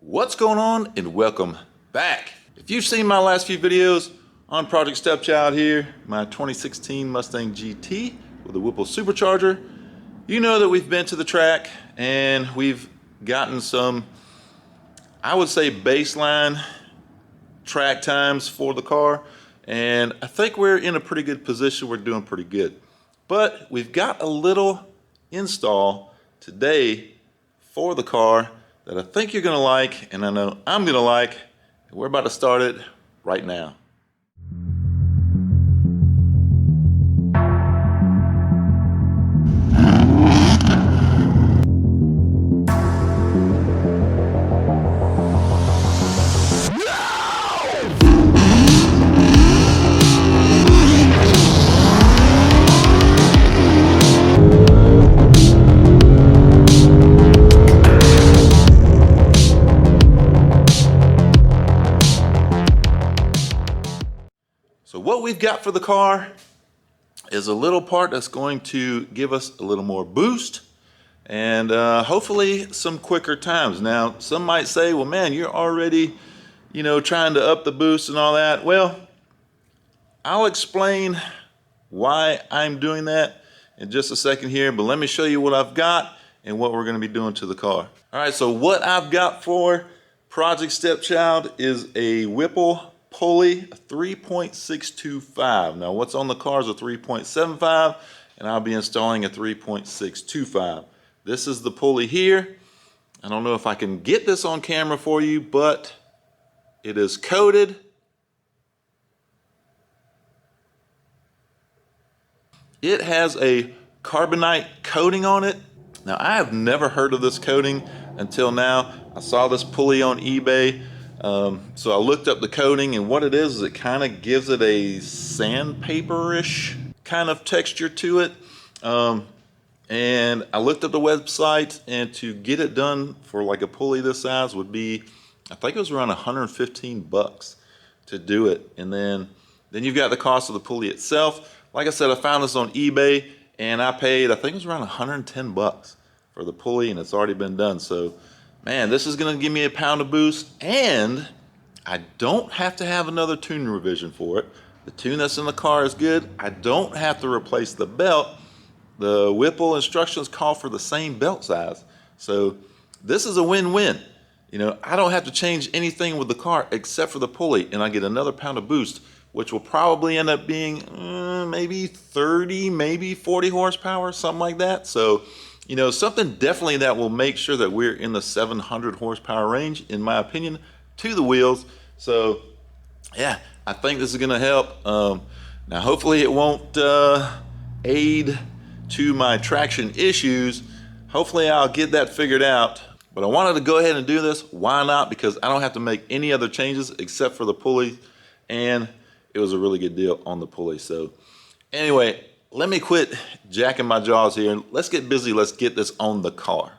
What's going on, and welcome back. If you've seen my last few videos on Project Stepchild here, my 2016 Mustang GT with a Whipple supercharger, you know that we've been to the track and we've gotten some, I would say, baseline track times for the car, and I think we're in a pretty good position. We're doing pretty good, but we've got a little install today for the car that I think you're gonna like, and I know I'm gonna like. We're about to start it right now. So what we've got for the car is a little part that's going to give us a little more boost and hopefully some quicker times. Now, some might say, well, man, you're already, trying to up the boost and all that. Well, I'll explain why I'm doing that in just a second here, but let me show you what I've got and what we're going to be doing to the car. All right, so what I've got for Project Stepchild is a Whipple pulley, a 3.625. Now what's on the car is a 3.75, and I'll be installing a 3.625. This is the pulley here. I don't know if I can get this on camera for you, but it is coated. It has a carbonite coating on it. Now, I have never heard of this coating until now. I saw this pulley on eBay. So I looked up the coating, and what it is it kind of gives it a sandpaper-ish kind of texture to it. And I looked up the website, and to get it done for like a pulley this size would be, I think it was around 115 bucks to do it. And then you've got the cost of the pulley itself. Like I said, I found this on eBay, and I paid, I think it was around 110 bucks for the pulley, and it's already been done. So man, this is gonna give me a pound of boost, and I don't have to have another tune revision for it. The tune that's in the car is good. I don't have to replace the belt. The Whipple instructions call for the same belt size. So this is a win-win. I don't have to change anything with the car except for the pulley, and I get another pound of boost, which will probably end up being maybe 30, maybe 40 horsepower, something like that. So, something definitely that will make sure that we're in the 700 horsepower range, in my opinion, to the wheels. So, yeah, I think this is going to help. Now, hopefully it won't aid to my traction issues. Hopefully I'll get that figured out. But I wanted to go ahead and do this. Why not? Because I don't have to make any other changes except for the pulley, and it was a really good deal on the pulley. So, anyway, let me quit jacking my jaws here. Let's get busy. Let's get this on the car.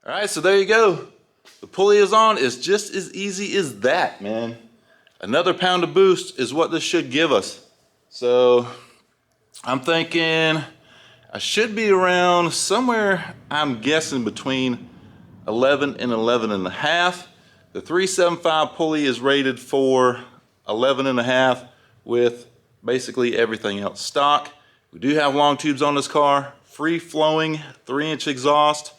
All right, so there you go. The pulley is on. It's just as easy as that, man. Another pound of boost is what this should give us. So I'm thinking I should be around somewhere, I'm guessing between 11 and 11 and a half. The 375 pulley is rated for 11 and a half with basically everything else stock. We do have long tubes on this car, free flowing 3-inch exhaust.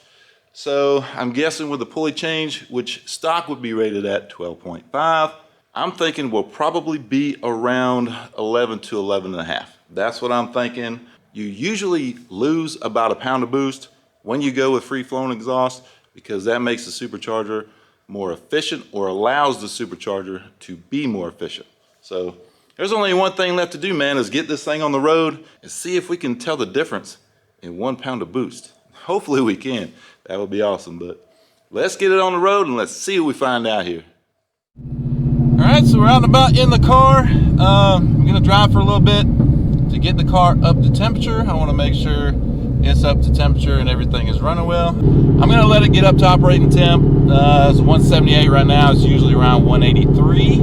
So I'm guessing with the pulley change, which stock would be rated at 12.5, I'm thinking we'll probably be around 11 to 11 and a half. That's what I'm thinking. You usually lose about a pound of boost when you go with free flowing exhaust because that makes the supercharger more efficient or allows the supercharger to be more efficient. So there's only one thing left to do, man, is get this thing on the road and see if we can tell the difference in 1 pound of boost. Hopefully we can. That would be awesome, but let's get it on the road and let's see what we find out here. All right, so we're out and about in the car. I'm gonna drive for a little bit to get the car up to temperature. I wanna make sure it's up to temperature and everything is running well. I'm gonna let it get up to operating temp. It's 178 right now. It's usually around 183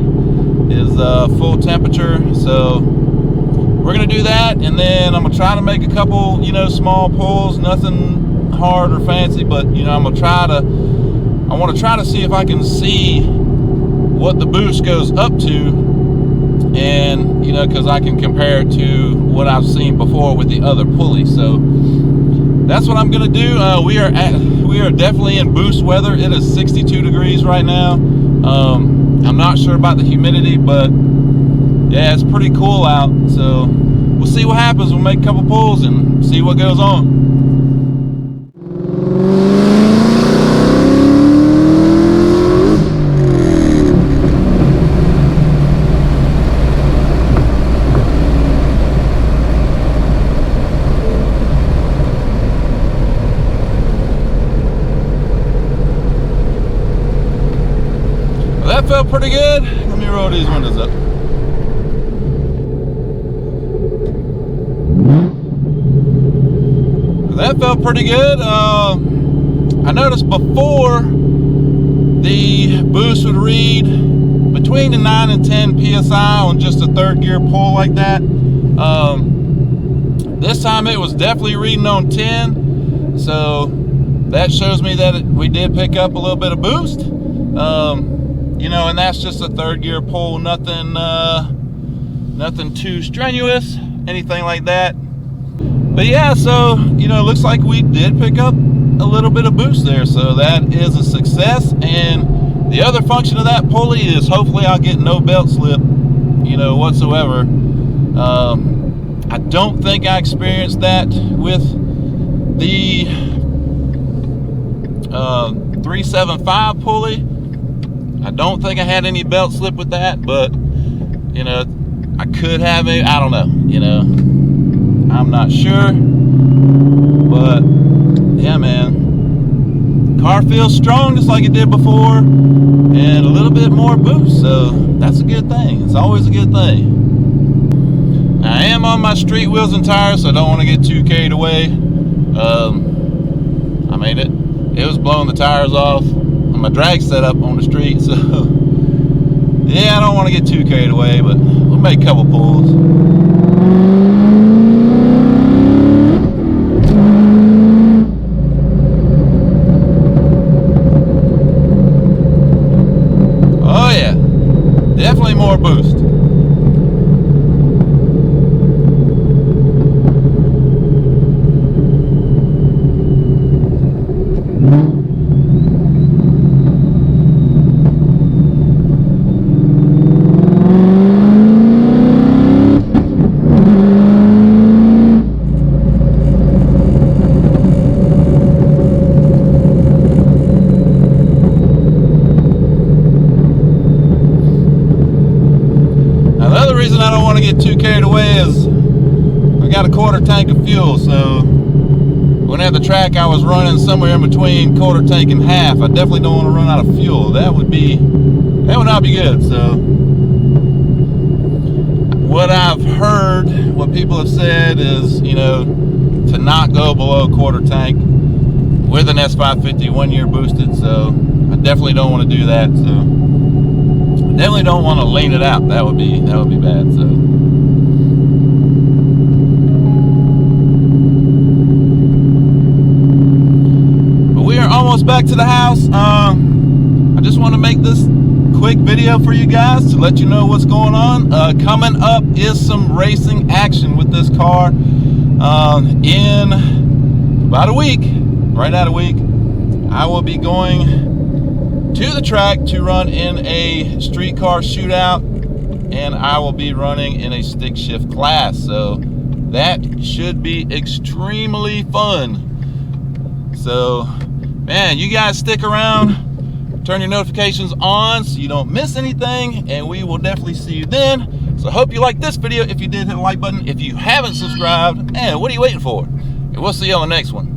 is full temperature. So we're gonna do that, and then I'm gonna try to make a couple, small pulls, nothing hard or fancy, but I want to try to see if I can see what the boost goes up to, and because I can compare it to what I've seen before with the other pulleys. So that's what I'm gonna do. We are definitely in boost weather. It is 62 degrees right now. I'm not sure about the humidity, but yeah, it's pretty cool out. So we'll see what happens. We'll make a couple pulls and see what goes on. That felt pretty good. Let me roll these windows up. That felt pretty good. I noticed before the boost would read between the 9 and 10 PSI on just a third gear pull like that. This time it was definitely reading on 10. So that shows me that we did pick up a little bit of boost. And that's just a third gear pull, nothing too strenuous, anything like that. But yeah, so, it looks like we did pick up a little bit of boost there. So that is a success. And the other function of that pulley is hopefully I'll get no belt slip, whatsoever. I don't think I experienced that with the 375 pulley. I don't think I had any belt slip with that, but I could have it. I don't know, I'm not sure, but yeah, man, car feels strong just like it did before, and a little bit more boost, so that's a good thing. It's always a good thing. I am on my street wheels and tires, so I don't want to get too carried away. It was blowing the tires off on my drag setup on the street, so yeah, I don't want to get too carried away, but we'll make a couple pulls. Oh yeah, definitely more boost. Got a quarter tank of fuel, so when at the track I was running somewhere in between quarter tank and half. I definitely don't want to run out of fuel. That would not be good. So what I've heard, what people have said is, to not go below quarter tank with an S550 1 year boosted, so I definitely don't want to do that. So I definitely don't want to lean it out. That would be bad. So but we are almost back to the house. I just want to make this quick video for you guys to let you know what's going on. Coming up is some racing action with this car in about a week, right at a week. I will be going to the track to run in a street car shootout, and I will be running in a stick shift class, so that should be extremely fun. So man, you guys stick around, turn your notifications on so you don't miss anything, and we will definitely see you then. So I hope you liked this video. If you did, hit the like button. If you haven't subscribed, man, what are you waiting for? And we'll see you on the next one.